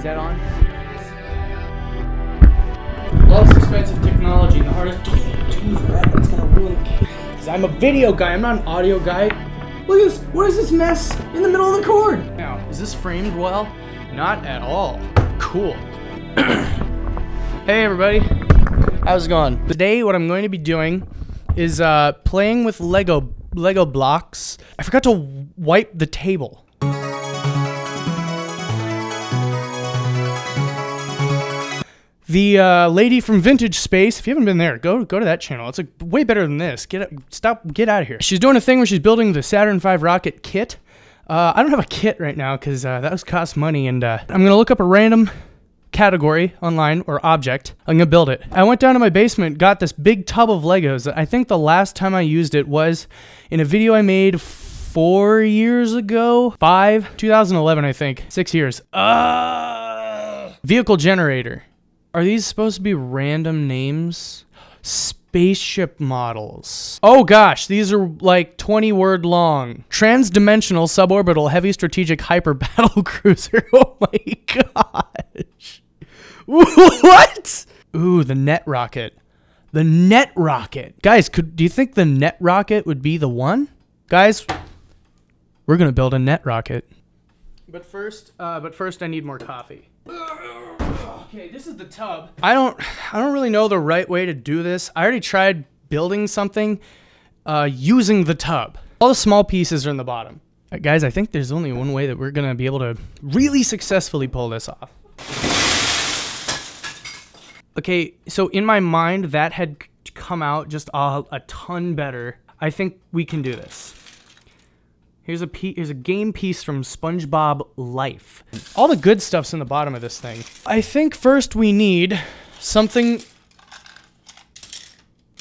that on? Lots of expensive technology, and the hardest do that. That's gonna ruin the case. Because I'm a video guy, I'm not an audio guy. Look at this, what is this mess in the middle of the cord? Now, is this framed well? Not at all. Cool. Hey everybody, how's it going? Today what I'm going to be doing is playing with Lego blocks. I forgot to wipe the table. The lady from Vintage Space, if you haven't been there, go to that channel. It's like way better than this. Get out of here. She's doing a thing where she's building the Saturn V rocket kit. I don't have a kit right now because that costs money, and I'm gonna look up a random category online or object. I'm gonna build it. I went down to my basement, got this big tub of Legos. I think the last time I used it was in a video I made 4 years ago. 2011, I think. 6 years. Vehicle generator. Are these supposed to be random names? Spaceship models. Oh gosh, these are like 20 word long. Transdimensional suborbital heavy strategic hyper battle cruiser. Oh my gosh. What? Ooh, the NetRocket. The NetRocket. Guys, do you think the NetRocket would be the one? Guys, we're gonna build a NetRocket. But first I need more coffee. Okay, this is the tub. I don't really know the right way to do this. I already tried building something using the tub. All the small pieces are in the bottom. Guys, I think there's only one way that we're gonna be able to really successfully pull this off. Okay, so in my mind, that had come out just a ton better. I think we can do this. Here's a game piece from SpongeBob Life. All the good stuff's in the bottom of this thing. I think first we need something.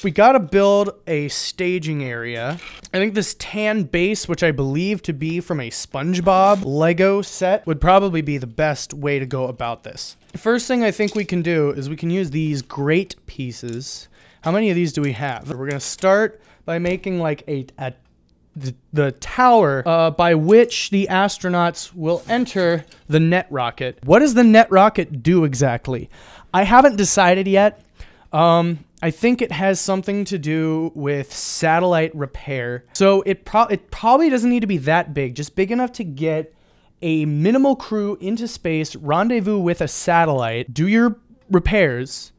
We gotta build a staging area. I think this tan base, which I believe to be from a SpongeBob Lego set, would probably be the best way to go about this. The first thing I think we can do is we can use these great pieces. How many of these do we have? We're gonna start by making like the tower by which the astronauts will enter the NetRocket. What does the NetRocket do exactly? I haven't decided yet. I think it has something to do with satellite repair. So it probably doesn't need to be that big, just big enough to get a minimal crew into space, rendezvous with a satellite, do your repairs,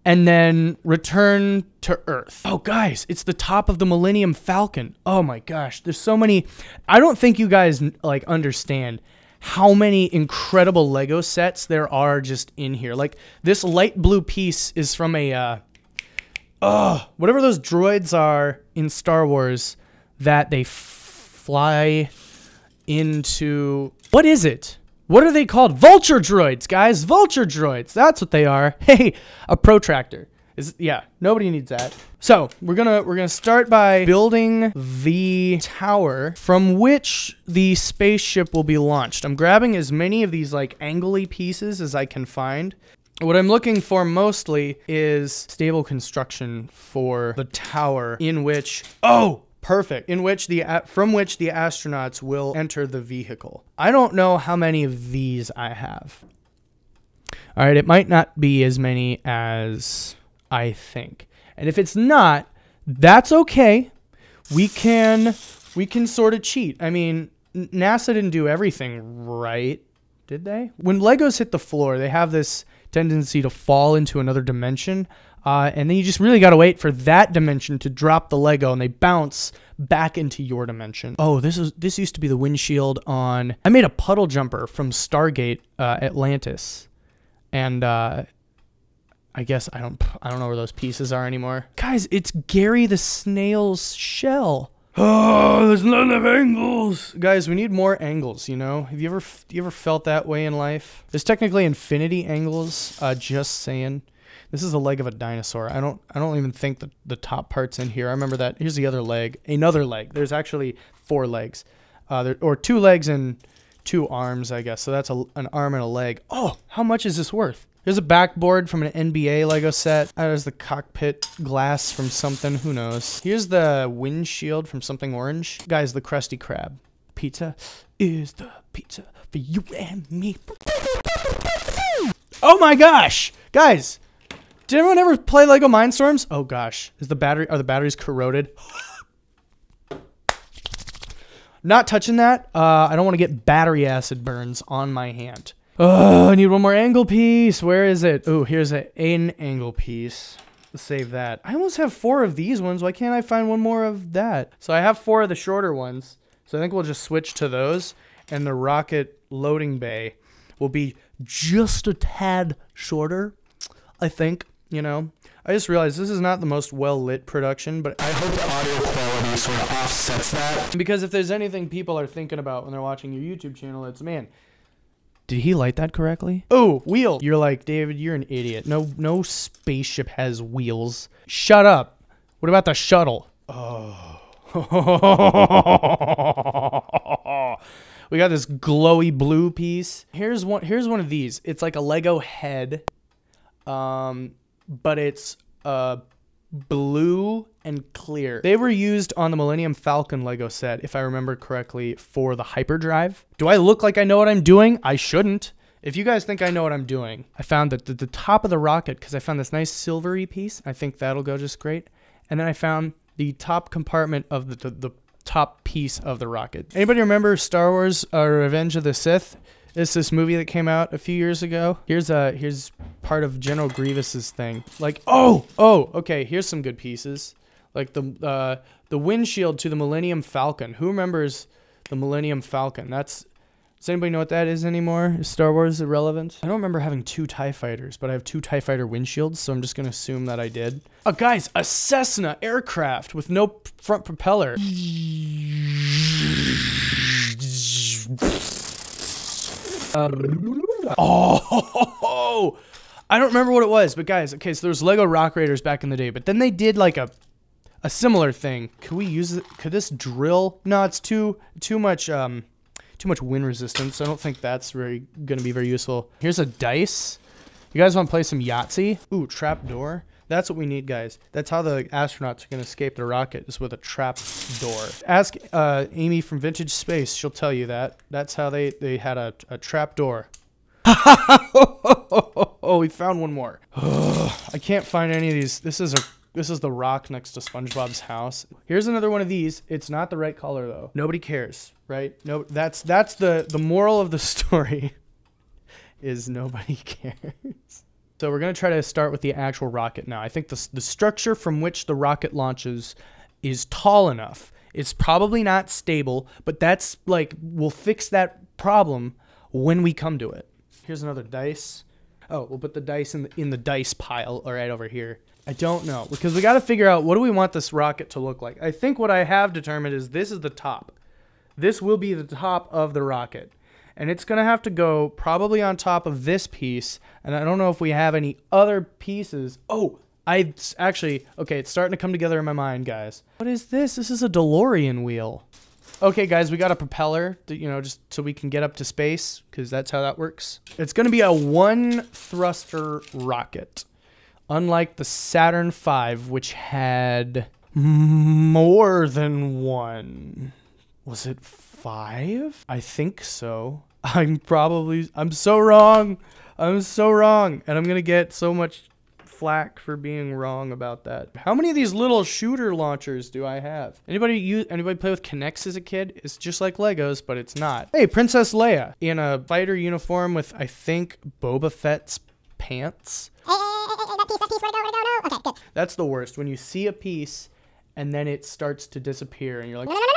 and then return to Earth. Oh, guys, it's the top of the Millennium Falcon. Oh my gosh, there's so many. I don't think you guys like understand how many incredible Lego sets there are just in here. Like this light blue piece is from a, whatever those droids are in Star Wars that they fly into. What is it? What are they called? Vulture droids, guys. Vulture droids. That's what they are. Hey, a protractor. Yeah, nobody needs that. So we're gonna start by building the tower from which the spaceship will be launched. I'm grabbing as many of these like angly pieces as I can find. What I'm looking for mostly is stable construction for the tower in which, oh, perfect, in which from which the astronauts will enter the vehicle. I don't know how many of these I have. All right, it might not be as many as I think. And if it's not, that's okay. We can sort of cheat. I mean, NASA didn't do everything right, did they? When Legos hit the floor, they have this tendency to fall into another dimension. And then you just really got to wait for that dimension to drop the Lego and they bounce back into your dimension. Oh, this used to be the windshield on. I made a puddle jumper from Stargate Atlantis. And I guess I don't know where those pieces are anymore. Guys, it's Gary the Snail's shell. Oh, there's not enough angles. Guys, we need more angles, you know? Have you ever felt that way in life? There's technically infinity angles, just saying. This is the leg of a dinosaur. I don't even think the top part's in here. I remember that. Here's the other leg. Another leg. There's actually 4 legs. Or 2 legs and 2 arms, I guess. So that's an arm and a leg. Oh, how much is this worth? There's a backboard from an NBA Lego set. There's the cockpit glass from something. Who knows? Here's the windshield from something orange. Guys, the Krusty Krab. Pizza is the pizza for you and me. Oh my gosh, guys. Did anyone ever play Lego Mindstorms? Oh gosh, are the batteries corroded? Not touching that. I don't want to get battery acid burns on my hand. Oh, I need one more angle piece. Where is it? Oh, here's an angle piece. Let's save that. I almost have 4 of these ones. Why can't I find one more of that? So I have 4 of the shorter ones. So I think we'll just switch to those. And the rocket loading bay will be just a tad shorter, I think. You know, I just realized this is not the most well-lit production, but I hope the audio quality sort of offsets that. Because if there's anything people are thinking about when they're watching your YouTube channel, it's, man, did he light that correctly? Oh, wheel. You're like, David, you're an idiot. No spaceship has wheels. Shut up. What about the shuttle? Oh. We got this glowy blue piece. Here's one of these. It's like a Lego head. But it's blue and clear. They were used on the Millennium Falcon Lego set, if I remember correctly, for the hyperdrive. Do I look like I know what I'm doing? I shouldn't. If you guys think I know what I'm doing, I found that the top of the rocket, because I found this nice silvery piece. I think that'll go just great. And then I found the top compartment of the top piece of the rocket. Anybody remember Star Wars Revenge of the Sith? It's this movie that came out a few years ago. Here's part of General Grievous's thing. Like, oh, okay, here's some good pieces. Like the windshield to the Millennium Falcon. Who remembers the Millennium Falcon? Does anybody know what that is anymore? Is Star Wars irrelevant? I don't remember having 2 TIE fighters, but I have 2 TIE fighter windshields, so I'm just gonna assume that I did. Oh, guys, a Cessna aircraft with no front propeller. Oh, I don't remember what it was, but guys, okay, so there's Lego Rock Raiders back in the day, but then they did like a similar thing. Could we use it? Could this drill? No, it's too much wind resistance. I don't think that's gonna be very useful. Here's a dice. You guys want to play some Yahtzee? Ooh, trap door. That's what we need, guys. That's how the astronauts are going to escape the rocket, is with a trap door. Ask Amy from Vintage Space. She'll tell you that. That's how they had a trap door. Oh, we found one more. I can't find any of these. This is the rock next to SpongeBob's house. Here's another one of these. It's not the right color, though. Nobody cares, right? No, that's the moral of the story is nobody cares. So we're going to try to start with the actual rocket now. I think the structure from which the rocket launches is tall enough. It's probably not stable, but that's like, we'll fix that problem when we come to it. Here's another dice. Oh, we'll put the dice in the dice pile right over here. I don't know, because we got to figure out, what do we want this rocket to look like? I think what I have determined is this is the top. This will be the top of the rocket. And it's going to have to go probably on top of this piece. And I don't know if we have any other pieces. Oh, okay, it's starting to come together in my mind, guys. What is this? This is a DeLorean wheel. Okay, guys, we got a propeller, just so we can get up to space, because that's how that works. It's going to be a 1-thruster rocket, unlike the Saturn V, which had more than one. Was it 5? I think so. I'm so wrong. I'm so wrong. And I'm going to get so much flack for being wrong about that. How many of these little shooter launchers do I have? Anybody play with Kinects as a kid? It's just like Legos, but it's not. Hey, Princess Leia in a fighter uniform with, I think, Boba Fett's pants. That piece, where'd it go? Okay, good. That's the worst. When you see a piece and then it starts to disappear and you're like, No, I need that.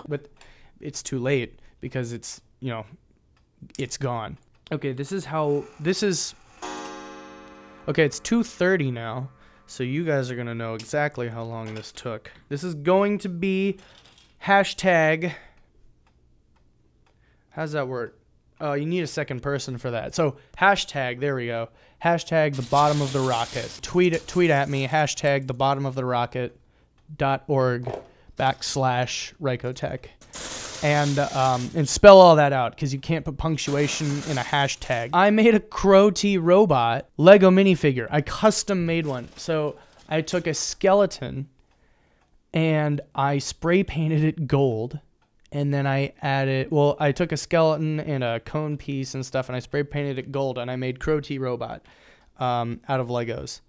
but it's too late because it's, it's gone. Okay, okay, it's 2:30 now, so you guys are gonna know exactly how long this took. This is going to be hashtag, how's that work? Oh, you need a second person for that. So hashtag, there we go. Hashtag the bottom of the rocket. Tweet at me, hashtag the bottom of the rocket.org/Rychotech. And spell all that out, because you can't put punctuation in a hashtag. I made a Crow T robot Lego minifigure. I custom made one. So I took a skeleton and I spray painted it gold, And then I added, well, I took a skeleton and a cone piece and stuff, and I spray painted it gold, and I made Crow T Robot out of Legos.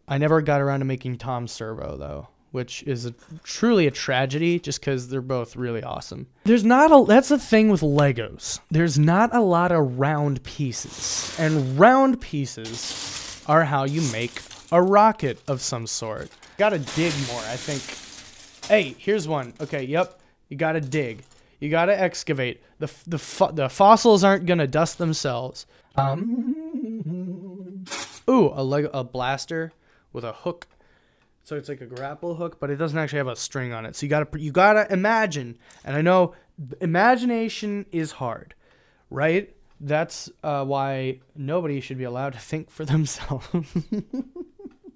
I never got around to making Tom Servo, though, which is truly a tragedy just because they're both really awesome. That's the thing with Legos. There's not a lot of round pieces, and round pieces are how you make a rocket of some sort. Gotta dig more, I think. Hey, here's one. Okay, yep. You gotta dig. You gotta excavate. The fossils aren't gonna dust themselves. Ooh, a blaster with a hook. So it's like a grapple hook, but it doesn't actually have a string on it. So you gotta imagine. And I know imagination is hard, right? That's why nobody should be allowed to think for themselves.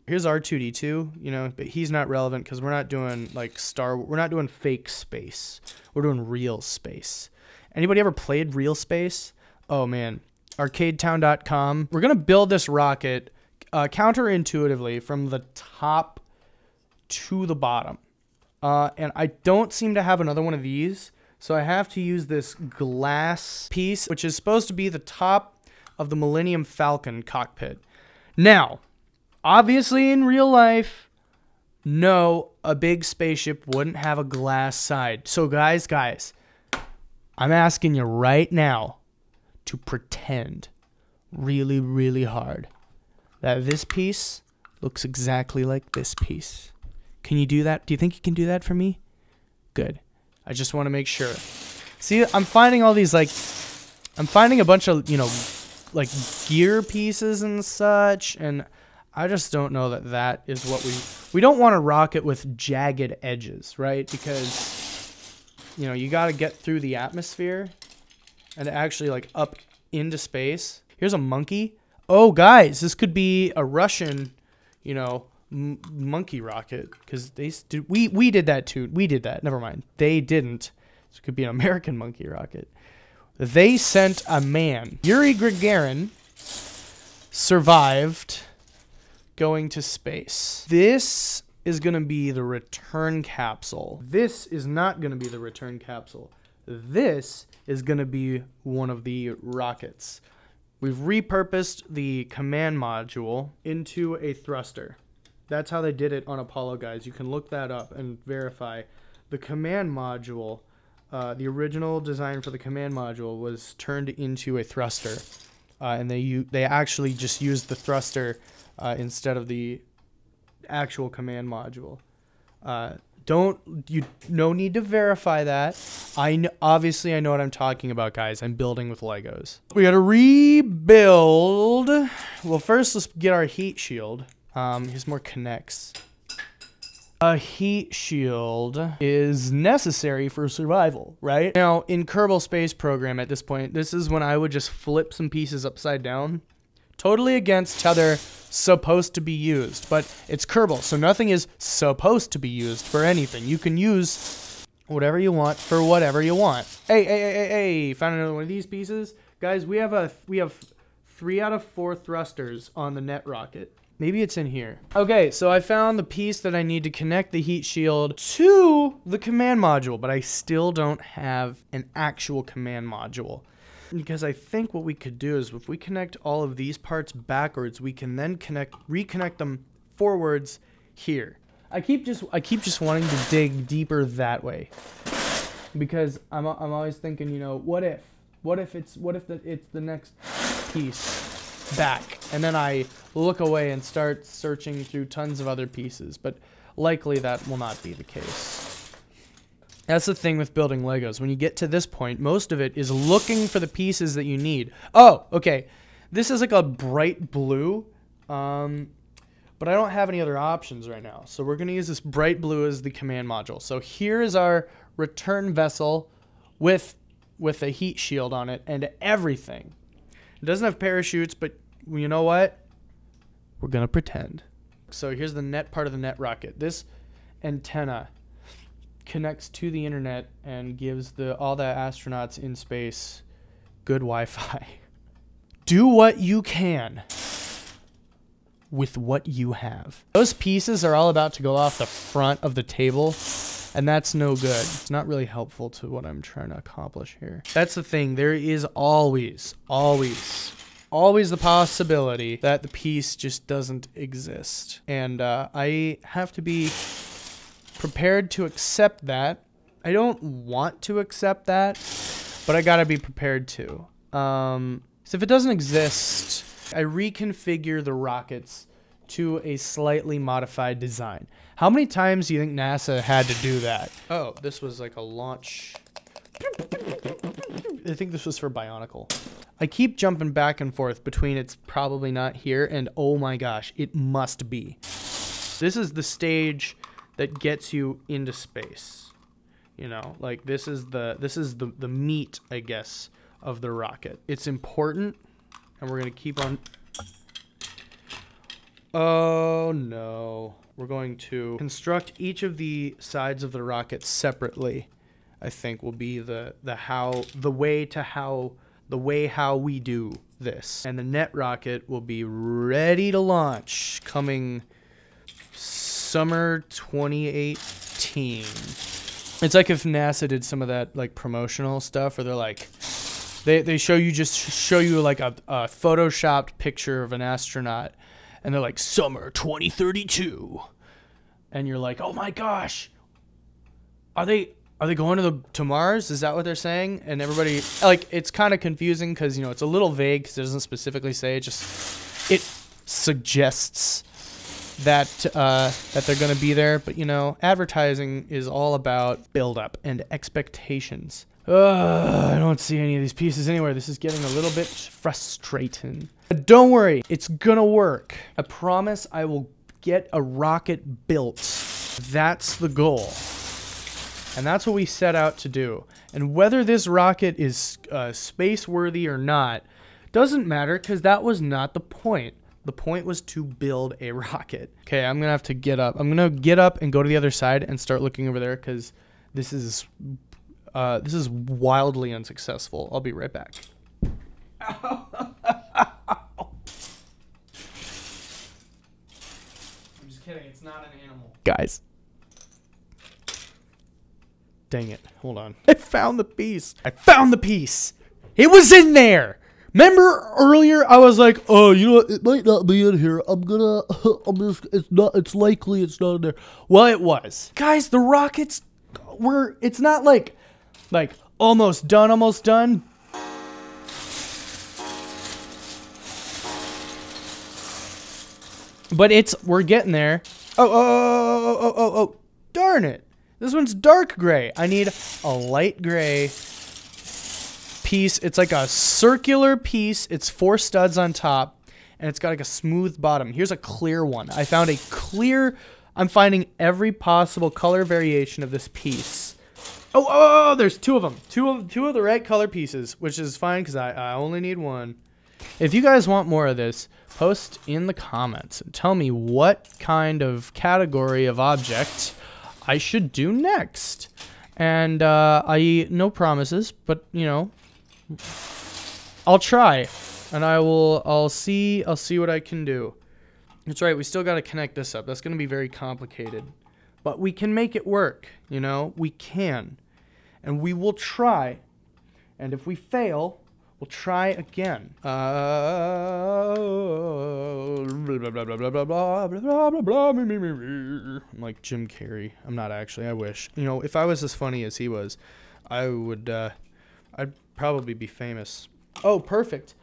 Here's R2D2, you know, but he's not relevant because we're not doing like we're not doing fake space. We're doing real space. Anybody ever played real space? Oh man, arcadetown.com. We're gonna build this rocket counterintuitively from the top to the bottom. And I don't seem to have another one of these, so I have to use this glass piece, which is supposed to be the top of the Millennium Falcon cockpit. Now, obviously, in real life, no, a big spaceship wouldn't have a glass side. So guys, I'm asking you right now to pretend really, really hard that this piece looks exactly like this piece. Can you do that? Do you think you can do that for me? Good. I just want to make sure. See, I'm finding all these, like, I'm finding a bunch of, you know, like, gear pieces and such, and I just don't know that that is what we don't want a rocket with jagged edges, right? Because, you know, you got to get through the atmosphere and actually like up into space. Here's a monkey. Oh, guys, this could be a Russian, you know, monkey rocket because we did that too. We did that. Never mind. They didn't. This could be an American monkey rocket. They sent a man. Yuri Gagarin survived going to space. This is going to be the return capsule. This is not going to be the return capsule. This is going to be one of the rockets. We've repurposed the command module into a thruster. That's how they did it on Apollo, guys. You can look that up and verify. The command module, the original design for the command module was turned into a thruster. And they actually just used the thruster instead of the actual command module. No need to verify that. Obviously I know what I'm talking about, guys. I'm building with Legos. We gotta rebuild. Well, first let's get our heat shield. Here's more connects. A heat shield is necessary for survival, right? Now, in Kerbal Space Program at this point, this is when I would just flip some pieces upside down. Totally against how they're supposed to be used, but it's Kerbal, so nothing is supposed to be used for anything. You can use whatever you want for whatever you want. Hey, found another one of these pieces. Guys, we have 3 out of 4 thrusters on the NetRocket. Maybe it's in here. Okay, so I found the piece that I need to connect the heat shield to the command module, but I still don't have an actual command module. Because I think what we could do is if we connect all of these parts backwards, we can then reconnect them forwards here. I keep just wanting to dig deeper that way. Because I'm always thinking, you know, what if it's the next piece back, and then I look away and start searching through tons of other pieces, but likely that will not be the case. That's the thing with building Legos. When you get to this point, most of it is looking for the pieces that you need. Oh, okay. This is like a bright blue, but I don't have any other options right now. So we're going to use this bright blue as the command module. So here is our return vessel with a heat shield on it and everything. It doesn't have parachutes, but you know what? We're going to pretend. So here's the net part of the NetRocket. This antenna connects to the internet and gives all the astronauts in space good Wi-Fi. Do what you can with what you have. Those pieces are all about to go off the front of the table. And that's no good. It's not really helpful to what I'm trying to accomplish here. That's the thing. There is always the possibility that the piece just doesn't exist. And I have to be prepared to accept that. I don't want to accept that, but I gotta be prepared to. So if it doesn't exist, I reconfigure the rockets to a slightly modified design. How many times do you think NASA had to do that? Oh, this was like a launch. I think this was for Bionicle. I keep jumping back and forth between it's probably not here and oh my gosh, it must be. This is the stage that gets you into space. You know, like this is the meat, I guess, of the rocket. It's important, and we're gonna keep on. Oh no. We're going to construct each of the sides of the rocket separately. I think will be the way how we do this. And the NetRocket will be ready to launch coming summer 2018. It's like if NASA did some of that like promotional stuff where they're like they show you like a photoshopped picture of an astronaut and they're like summer 2032. And you're like, "Oh my gosh. Are they going to Mars? Is that what they're saying?" And everybody, like, it's kind of confusing because, you know, it's a little vague because it doesn't specifically say. It suggests that they're going to be there. But, you know, advertising is all about build-up and expectations. I don't see any of these pieces anywhere. This is getting a little bit frustrating. But don't worry. It's going to work. I promise I will get a rocket built. That's the goal. And that's what we set out to do. And whether this rocket is space-worthy or not doesn't matter because that was not the point. The point was to build a rocket. Okay, I'm going to have to get up. I'm going to get up and go to the other side and start looking over there because this is wildly unsuccessful. I'll be right back. I'm just kidding. It's not an animal. Guys. Dang it. Hold on. I found the piece. It was in there. Remember earlier I was like, "Oh, you know what? It might not be in here. It's likely it's not in there." Well, it was. Guys, the rockets it's not like almost done. But we're getting there. Oh, darn it. This one's dark gray. I need a light gray piece. It's like a circular piece. It's 4 studs on top, and it's got like a smooth bottom. Here's a clear one. I found a clear. I'm finding every possible color variation of this piece. Oh, there's 2 of them. Two of the right color pieces, which is fine because I only need 1. If you guys want more of this, post in the comments and tell me what kind of category of object I should do next. And no promises, but you know, I'll try, and I'll see what I can do. That's right, we still got to connect this up. That's going to be very complicated, but we can make it work. You know, we can, and we will try. And if we fail, we'll try again. I'm like Jim Carrey. I'm not actually. I wish. You know, if I was as funny as he was, I'd probably be famous. Oh, perfect.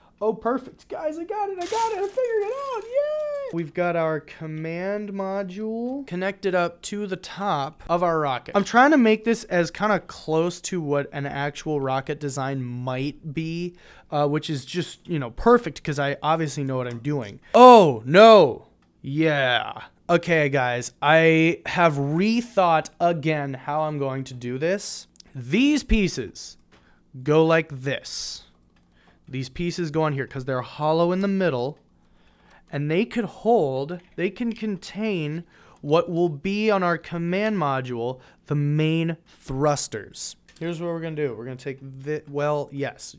Guys, I got it. I figured it out. Yay! We've got our command module connected up to the top of our rocket. I'm trying to make this as kind of close to what an actual rocket design might be, which is just, you know, perfect because I obviously know what I'm doing. Oh, no. Yeah. Okay, guys, I have rethought again how I'm going to do this. These pieces go like this. These pieces go on here because they're hollow in the middle, and they can contain what will be on our command module, the main thrusters. Here's what we're going to do. We're going to take this. Well, yes.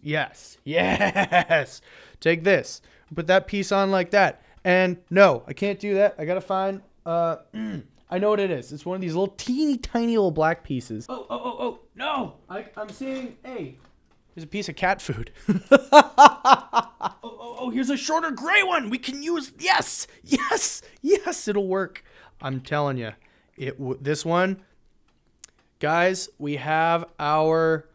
Take this. Put that piece on like that. And no, I can't do that. I got to find I know what it is. It's one of these little teeny tiny little black pieces. Oh, no! I'm seeing, hey, there's a piece of cat food. Here's a shorter gray one. We can use, yes, it'll work. I'm telling you, this one, guys, we have our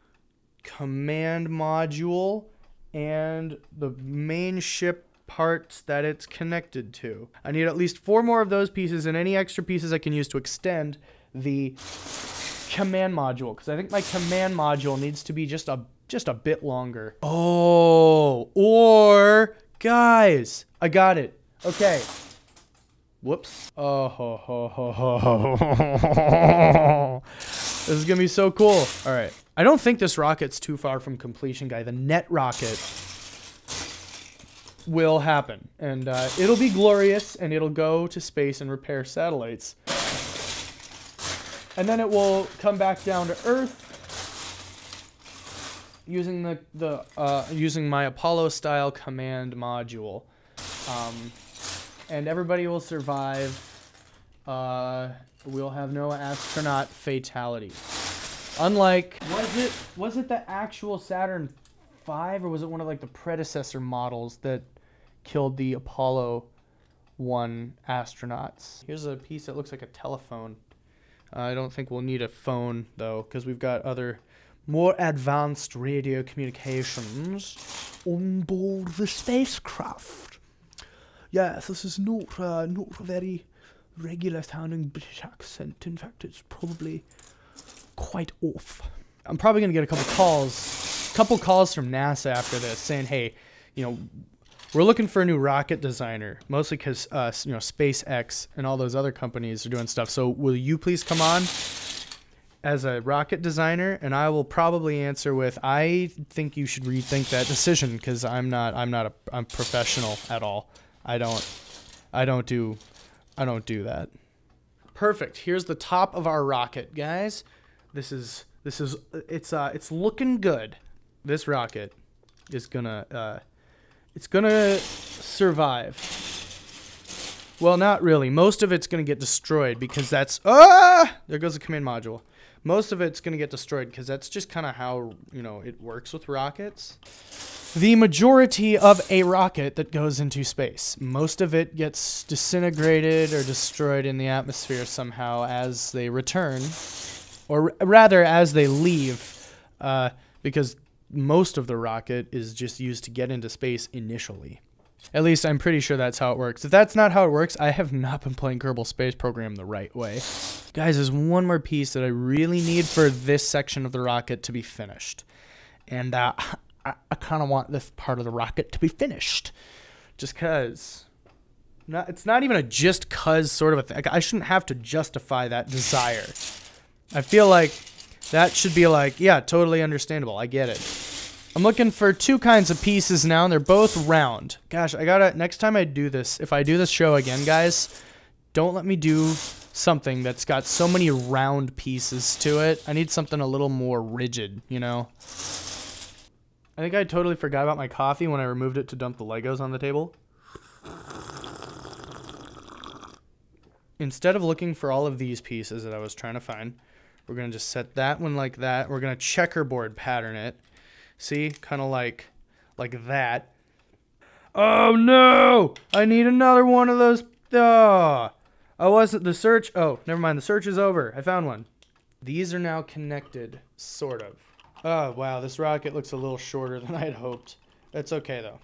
command module and the main ship parts that it's connected to. I need at least 4 more of those pieces and any extra pieces I can use to extend the command module, because I think my command module needs to be just a bit longer. Oh, or guys, I got it. Okay. Whoops. This is gonna be so cool. All right. I don't think this rocket's too far from completion, guy. The NetRocket will happen, and it'll be glorious, and it'll go to space and repair satellites, and then it will come back down to Earth using using my Apollo style command module, and everybody will survive. We'll have no astronaut fatality. Unlike, was it the actual Saturn V, or was it one of like the predecessor models that killed the Apollo 1 astronauts? Here's a piece that looks like a telephone. I don't think we'll need a phone though, because we've got other more advanced radio communications on board the spacecraft. Yes, this is not a very regular sounding British accent. In fact, it's probably quite off. I'm probably gonna get a couple calls from NASA after this saying, hey, you know, we're looking for a new rocket designer, mostly because you know, SpaceX and all those other companies are doing stuff. So will you please come on as a rocket designer? And I will probably answer with, I think you should rethink that decision, because I'm professional at all. I don't do that. Perfect. Here's the top of our rocket, guys. It's looking good. This rocket is gonna survive. Well, not really. Most of it's gonna get destroyed, because that's there goes the command module. Most of it's gonna get destroyed because that's just kind of how, you know, it works with rockets. The majority of a rocket that goes into space, most of it gets disintegrated or destroyed in the atmosphere somehow as they return, or rather as they leave, because most of the rocket is just used to get into space initially. At least I'm pretty sure that's how it works. If that's not how it works, I have not been playing Kerbal Space Program the right way. Guys, there's one more piece that I really need for this section of the rocket to be finished. And I kind of want this part of the rocket to be finished. Just because. It's not even a just cause sort of a thing. I shouldn't have to justify that desire. I feel like that should be like, yeah, totally understandable. I get it. I'm looking for 2 kinds of pieces now, and they're both round. Gosh, next time I do this, if I do this show again, guys, don't let me do something that's got so many round pieces to it. I need something a little more rigid, you know? I think I totally forgot about my coffee when I removed it to dump the Legos on the table. Instead of looking for all of these pieces that I was trying to find, we're going to just set that one like that. We're going to checkerboard pattern it. See? Kind of like that. Oh, no! I need another one of those. Oh, the search. Oh, never mind. The search is over. I found one. These are now connected, sort of. Oh, wow. This rocket looks a little shorter than I'd hoped. That's okay, though.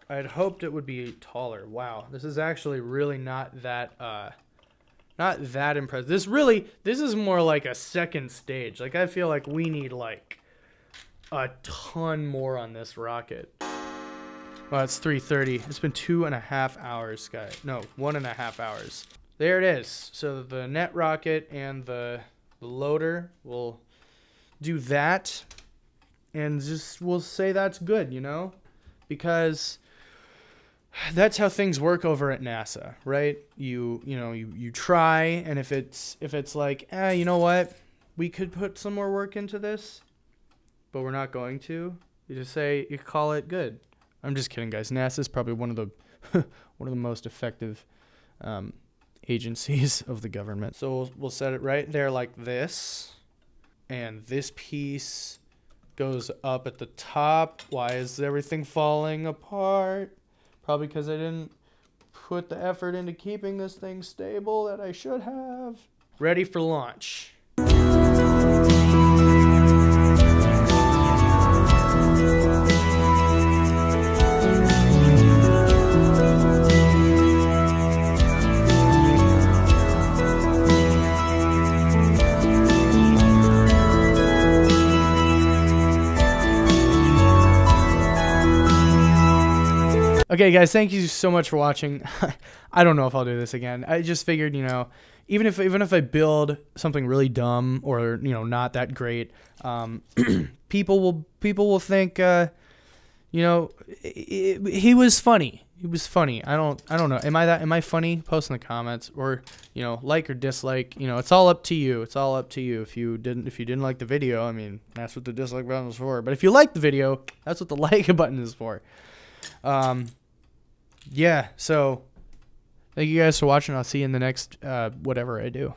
I'd hoped it would be taller. Wow. This is actually really not that impressive. This is more like a second stage. Like, I feel like we need, like, a ton more on this rocket. Well, it's 3:30. It's been 2.5 hours, guys. No, 1.5 hours. There it is. So the NetRocket and the loader will do that, and just we'll say that's good, you know, because that's how things work over at NASA, right? You try, and if it's like, you know what, we could put some more work into this, but we're not going to. You call it good. I'm just kidding, guys. NASA is probably one of the most effective agencies of the government. So we'll set it right there like this. And this piece goes up at the top. Why is everything falling apart? Probably because I didn't put the effort into keeping this thing stable that I should have. Ready for launch. Okay, guys, thank you so much for watching. I don't know if I'll do this again. I just figured, you know, even if I build something really dumb or, you know, not that great, people will think, you know, he was funny. He was funny. I don't know. Am I funny? Post in the comments, or, you know, like or dislike. You know, it's all up to you. It's all up to you. If you didn't like the video, I mean, that's what the dislike button is for. But if you like the video, that's what the like button is for. Yeah, so thank you guys for watching. I'll see you in the next whatever I do.